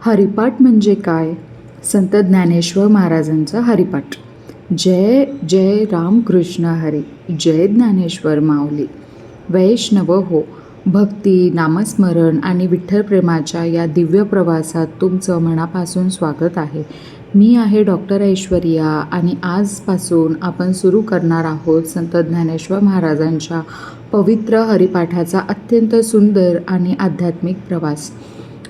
हरिपाठ म्हणजे काय? संत ज्ञानेश्वर महाराजांचा हरिपाठ. जय जय रामकृष्ण हरी, जय ज्ञानेश्वर माऊली. वैष्णव हो, भक्ती, नामस्मरण आणि विठ्ठल प्रेमाच्या या दिव्य प्रवासात तुमचं मनापासून स्वागत आहे. मी आहे डॉक्टर ऐश्वर्या आणि आजपासून आपण सुरू करणार आहोत संत ज्ञानेश्वर महाराजांच्या पवित्र हरिपाठाचा अत्यंत सुंदर आणि आध्यात्मिक प्रवास.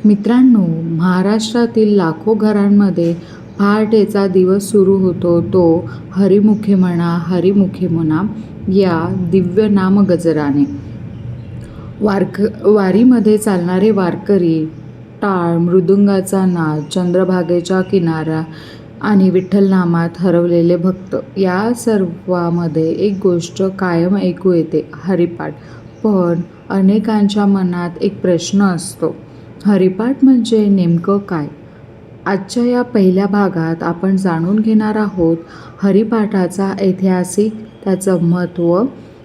मित्रांनो, महाराष्ट्रातील लाखो घरांमध्ये पहाटेचा दिवस सुरू होतो तो हरिमुखे म्हणा हरिमुखे म्हणा या दिव्य नामगजराने. वारीमध्ये चालणारे वारकरी, टाळ मृदुंगाचा नाद, चंद्रभागेच्या किनारा आणि विठ्ठलनामात हरवलेले भक्त, या सर्वामध्ये एक गोष्ट कायम ऐकू येते, हरिपाठ. पण अनेकांच्या मनात एक प्रश्न असतो, हरिपाठ म्हणजे नेमकं काय? आजच्या या पहिल्या भागात आपण जाणून घेणार आहोत हरिपाठाचा ऐतिहासिक, त्याचं महत्त्व,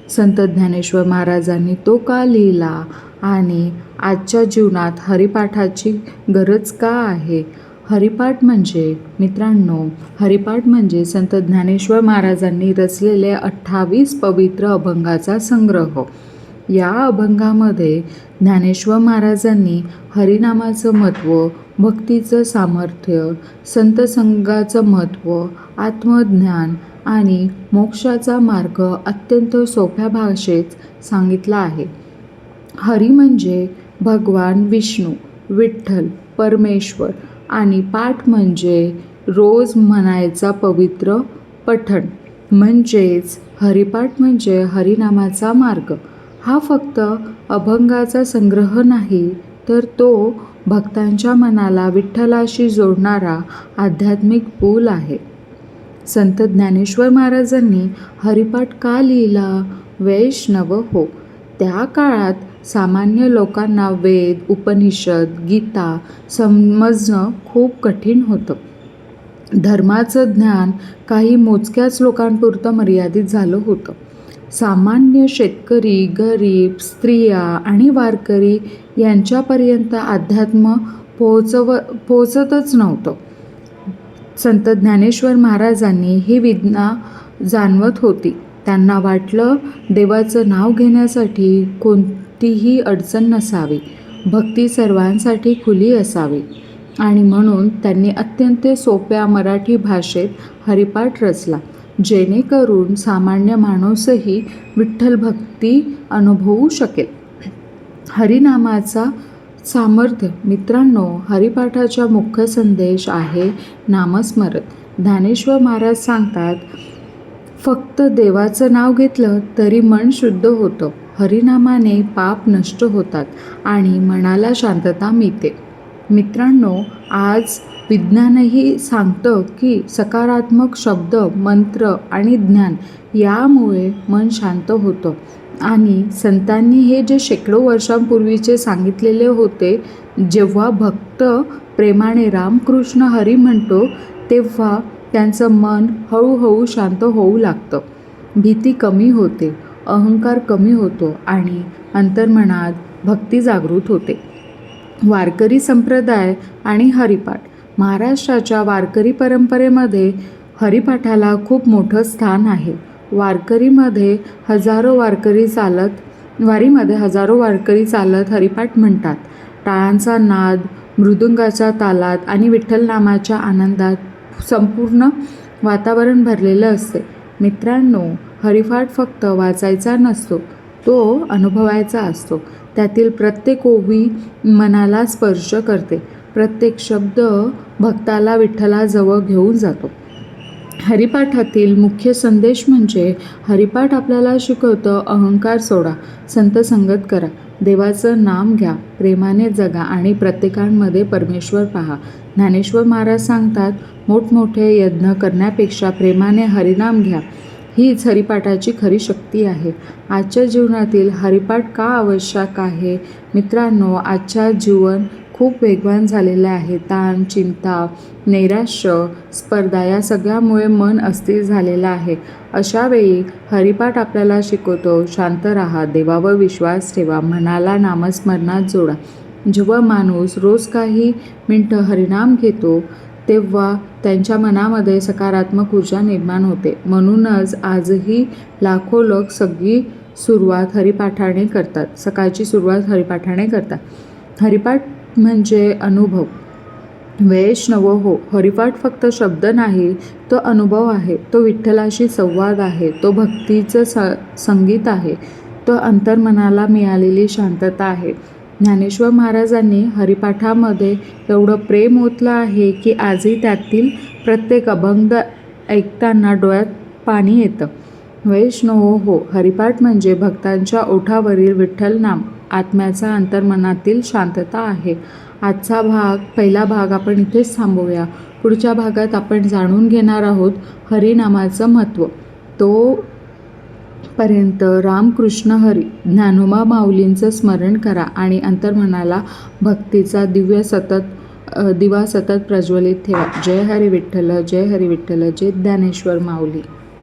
संत ज्ञानेश्वर महाराजांनी तो का लिहिला आणि आजच्या जीवनात हरिपाठाची गरज का आहे. हरिपाठ म्हणजे मित्रांनो, हरिपाठ म्हणजे संत ज्ञानेश्वर महाराजांनी रचलेले 28 पवित्र अभंगाचा संग्रह. या अभंगामध्ये ज्ञानेश्वर महाराजांनी हरिनामाचं महत्त्व, भक्तीचं सामर्थ्य, संतसंगाचं महत्त्व, आत्मज्ञान आणि मोक्षाचा मार्ग अत्यंत सोप्या भाषेत सांगितला आहे. हरी म्हणजे भगवान विष्णू, विठ्ठल, परमेश्वर आणि पाठ म्हणजे रोज म्हणायचा पवित्र पठण. म्हणजेच हरिपाठ म्हणजे हरिनामाचा मार्ग. हा फक्त अभंगाचा संग्रह नाही, तर तो भक्तांच्या मनाला विठ्ठलाशी जोडणारा आध्यात्मिक पूल आहे. संत ज्ञानेश्वर महाराजांनी हरिपाठ का लिहिला? वैष्णव हो, त्या काळात सामान्य लोकांना वेद, उपनिषद, गीता समजणं खूप कठीण होतं. धर्माचं ज्ञान काही मोजक्याच लोकांपुरतं मर्यादित झालं होतं. सामान्य शेतकरी, गरीब, स्त्रिया आणि वारकरी यांच्यापर्यंत अध्यात्म पोहोचतच नव्हतं. संत ज्ञानेश्वर महाराजांनी ही वेदना जाणवत होती. त्यांना वाटलं, देवाचं नाव घेण्यासाठी कोणतीही अडचण नसावी, भक्ती सर्वांसाठी खुली असावी आणि म्हणून त्यांनी अत्यंत सोप्या मराठी भाषेत हरिपाठ रचला, जेणेकरून सामान्य माणूसही विठ्ठल भक्ती अनुभवू शकेल. हरिनामाचा सामर्थ्य. मित्रांनो, हरिपाठाचा मुख्य संदेश आहे नामस्मरण. ज्ञानेश्वर महाराज सांगतात, फक्त देवाचं नाव घेतलं तरी मन शुद्ध होतं. हरिनामाने पाप नष्ट होतात आणि मनाला शांतता मिळते. मित्रांनो, आज विज्ञानही सांगतं की सकारात्मक शब्द, मंत्र आणि ज्ञान यामुळे मन शांत होतं. आणि संतांनी हे जे शेकडो वर्षांपूर्वीचे सांगितलेले होते, जेव्हा भक्त प्रेमाने रामकृष्ण हरी म्हणतो, तेव्हा त्यांचं मन हळूहळू शांत होऊ लागतं. भीती कमी होते, अहंकार कमी होतो आणि अंतर्मनात भक्ती जागृत होते. वारकरी संप्रदाय आणि हरिपाठ. महाराष्ट्राच्या वारकरी परंपरेमध्ये हरिपाठाला खूप मोठं स्थान आहे. वारीमध्ये हजारो वारकरी चालत हरिपाठ म्हणतात. टाळांचा नाद, मृदुंगाच्या तालात आणि विठ्ठलनामाच्या आनंदात संपूर्ण वातावरण भरलेलं असते. मित्रांनो, हरिपाठ फक्त वाचायचा नसतो, तो अनुभवायचा असतो. त्यातील प्रत्येक ओवी मनाला स्पर्श करते, प्रत्येक शब्द भक्ताला विठ्ठलाजवळ घेऊन जातो. हरिपाठातील मुख्य संदेश म्हणजे हरिपाठ आपल्याला शिकवतं, अहंकार सोडा, संत संगत करा, देवाचं नाम घ्या, प्रेमाने जगा आणि प्रत्येकामध्ये परमेश्वर पहा. ज्ञानेश्वर महाराज सांगतात, मोठमोठे यज्ञ करण्यापेक्षा प्रेमाने हरिनाम घ्या, हीच हरिपाठाची खरी शक्ती आहे. आजच्या जीवनातील हरिपाठ का आवश्यक आहे? मित्रांनो, आजच्या जीवन खूप वेगवान झालेले आहे. ताण, चिंता, नैराश्य, स्पर्धा या सगळ्यामुळे मन अस्थिर झालेलं आहे. अशा वेळी हरिपाठ आपल्याला शिकवतो, शांत राहा, देवावर विश्वास ठेवा, मनाला नामस्मरणात जोडा जेव्हा माणूस रोज काही मिनटं हरिनाम घेतो तेव्हा त्यांच्या मनामध्ये सकारात्मक ऊर्जा निर्माण होते. म्हणूनच आजही लाखो लोक सकाळची सुरुवात हरिपाठाने करतात. हरिपाठ म्हणजे अनुभव. वैष्णव हो, हरिपाठ फक्त शब्द नाही, तो अनुभव आहे. तो विठ्ठलाशी संवाद आहे. तो भक्तीचं संगीत आहे. तो अंतर्मनाला मिळालेली शांतता आहे. ज्ञानेश्वर महाराजांनी हरिपाठामध्ये एवढं प्रेम ओतलं आहे की आजही त्यातील प्रत्येक अभंग ऐकताना डोळ्यात पाणी येतं. वैष्णव हो, हरिपाठ म्हणजे भक्तांच्या ओठावरील विठ्ठल नाम, आत्म्याचा अंतर्मनातील शांतता आहे. आजचा पहिला भाग आपण इथेच थांबवूया. पुढच्या भागात आपण जाणून घेणार आहोत हरिनामाचं महत्त्व. तोपर्यंत रामकृष्ण हरी, ज्ञानोबा माऊलींचं स्मरण करा आणि अंतर्मनाला भक्तीचा दिवा सतत प्रज्वलित ठेवा. जय हरी विठ्ठल, जय हरी विठ्ठल, जय ज्ञानेश्वर माऊली.